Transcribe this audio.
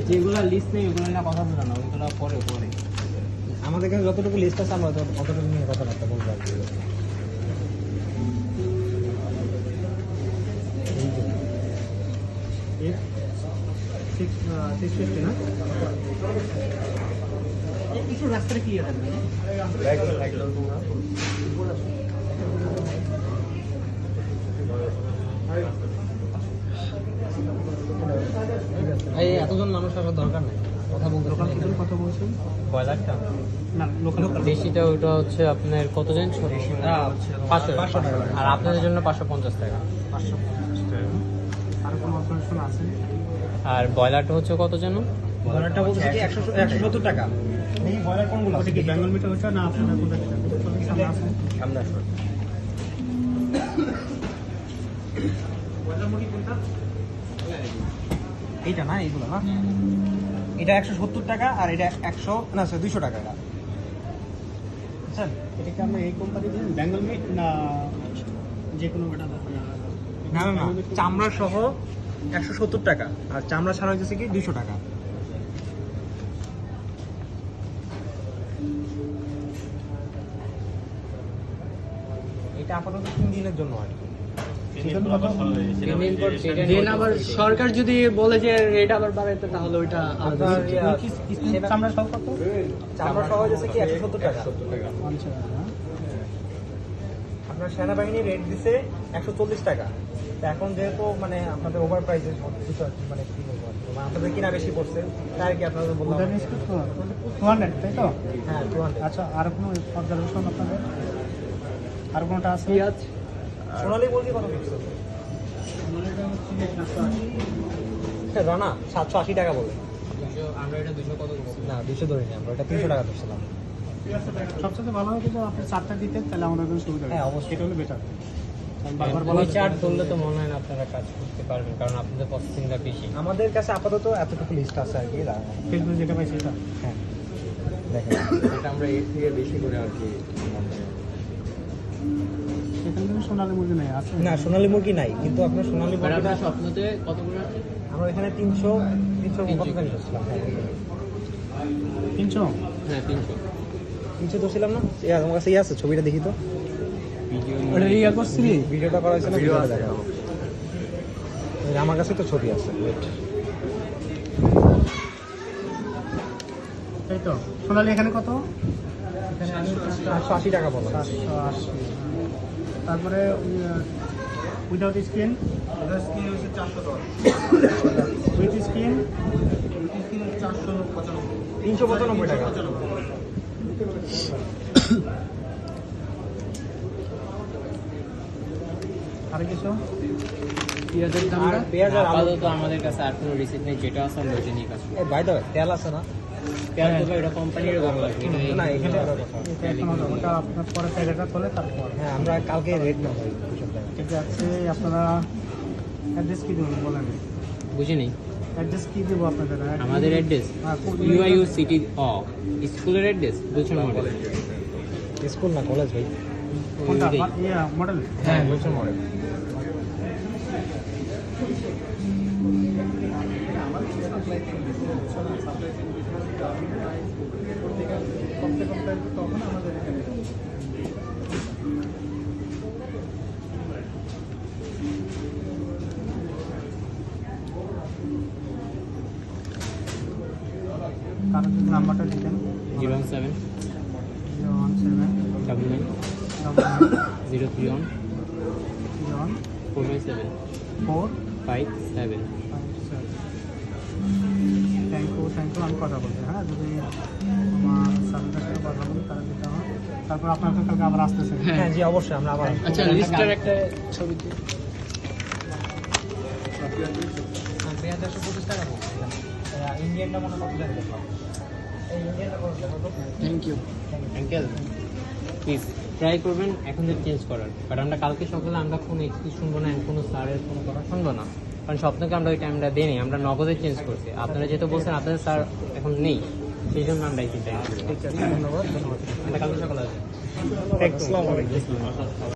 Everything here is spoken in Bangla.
যেগুলো লিস্ট নেই ওগুলো না কথা বলে না, ওইগুলো পরে পরে আমাদের কাছে যতটুকু লিস্ট আছে আমরা অতটুকু নিয়ে কথাবার্তা বলবো আর কি। কিছু রাস্তাটা ক্লিয়ার থাকবে। এই এতজন মানুষ আসার দরকার নেই, কথা বলতে কথা বলছেন ব্রয়লারটা না লোকাল দেশিটা ওইটা হচ্ছে আপনার কত জন? 500 টাকা, আর আপনাদের জন্য 550 টাকা। 550 টাকা। আর কোনো অপারেশন আছে? আর ব্রয়লারটা হচ্ছে কত জন? ব্রয়লারটা বলছে কি 170 টাকা। এই ব্রয়লার কোনগুলো? ওটা কি বেঙ্গল মিটার হচ্ছে না আপনারা কোনটা সামনে আছে? সামনে আসুন। ব্রয়লার মুরগি কোনটা? এইটা না, এইগুলো না, এটা 170 টাকা আর এটা 100 না 200 টাকা। এটা স্যার এটা কি আমরা এই কোম্পানি দিন বেঙ্গল মিট না যে কোনো একটা না না না, চামড়া সহ 170 টাকা আর চামড়া ছাড়া হইতেছে কি 200 টাকা। এটা আপাতত 3 দিনের জন্য আর কি। দেন আবার সরকার যদি বলে যে রেট আবার বাড়াইতে তাহলে ওইটা আপনার চামড়া সহ কত? চামড়া সহ হইতেছে কি 170 টাকা। আচ্ছা আপনার সেনাবাহিনী রেট দিছে 140 টাকা। তো এখন যেহেতু মানে আপনাদের ওভার প্রাইসে কিছু আর কি, মানে কি বলবো আর কি, মানে আপনাদের কিনা বেশি পড়ছে তাই কি আপনাদের বললাম। 200 তাই তো? হ্যাঁ 200। আচ্ছা আর কোনো অবজারভেশন আপনাদের আর কোনটা আছে? পেঁয়াজ সোনালী মুরগি কত ফিক্স? রানা 780 টাকা বলে। আমরা এটা 200 কত না 200 ধরিনি, আমরা এটা 300 টাকা ধরছিলাম। সবচেয়ে ভালো হয় যদি আপনি চারটা দিতেন তাহলে আমাদের জন্য সুবিধা হয়। হ্যাঁ অবশ্যই, এটা হলে বেটার। ওই চার্ট ধরলে তো মনে হয় না আপনারা কাজ করতে পারবেন, কারণ আপনাদের প্রসেসিংটা বেশি। আমাদের কাছে আপাতত এতটুকু লিস্ট আছে আর কি। ফেসবুক যেটা পাইছি এটা হ্যাঁ দেখেন, এটা আমরা এর থেকে বেশি করে আর কি। সেখানে কিন্তু সোনালী মুরগি নেই আছে না সোনালী মুরগি নাই, কিন্তু আপনার সোনালী মুরগিটা স্বপ্নতে কত করে আছে? আমরা এখানে 300 কত জানি ধরছিলাম। 300? হ্যাঁ 300 ধরছিলাম না। আমার কাছে আছে, ছবিটা দেখি তো। ওটা ইয়া করছিলি? ভিডিওটা করা হয়েছে না? ভিডিওটা দেখাবো। আমার কাছে তো ছবি আছে। তাই তো সোনালী এখানে কত? এখানে 880 টাকা বলো। 780। তারপরে উইদাউট স্কিন? স্কিন হচ্ছে 410। With skin? 395 টাকা। আর কিছু পেঁয়াজের দামটা? পেঁয়াজ আর আলু আপাতত আমাদের কাছে আর কোনো রিসিপ্ট নেই, যেটা আছে আমরা ওইটা নিয়ে কাজ করি। বাই দ্য ওয়ে তেল আছে না? পেঁয়াজ তো এটা কোম্পানির দাম লাগবে, এটা না এখানে আরো কথা। ওটা আপনার পরে প্যাকেটটা তোলে তারপর হ্যাঁ আমরা কালকে রেট নেবো দুশো টাকা। ঠিক আছে। আপনারা অ্যাড্রেস কী দেবেন বলেন? বুঝিনি অ্যাড্রেস কী দেবো আপনাদের? আমাদের অ্যাড্রেস ইউআইইউ সিটি স্কুলের অ্যাড্রেস গুলশান মডেল। স্কুল না কলেজ ভাই? কোনটা? ইয়া মডেল? হ্যাঁ গুলশান মডেল। তখন আমাদের এখানে কারণ নাম্বারটা দিতেন 017 017 99 031 497 57। থ্যাংক ইউ আমি কথা বলছি। হ্যাঁ যদি আমার সার্ভিসের সাথে কথা বলি তারা দিতে হয়। তারপর আপনার তো কালকে আবার আসতেছে। হ্যাঁ জি অবশ্যই আমরা আবার। আচ্ছা লিস্টের একটা ছবি দিন। পেঁয়াজ 125 টাকা বলছি। ইন্ডিয়ানটা মনে কত জানি দেখলাম। এই ইন্ডিয়ানটা কত জানো? Thank you uncle, please try করবেন এখন থেকে চেঞ্জ করার। বাট আমরা কালকে সকালে আমরা কোনো এক্সকিউজ শুনবো না, কোনো স্যারের কোনো কথা শুনবো না, কারণ স্বপ্নকে আমরা ওই টাইমটা দিইনি, আমরা নগদে চেঞ্জ করছি। আপনারা যেহেতু বলছেন আপনাদের স্যার এখন নেই, সেই জন্য আমরা এই চিন্তা ঠিক আছে ধন্যবাদ। আমরা কালকে সকালে আসবো। আসসালামু আলাইকুম।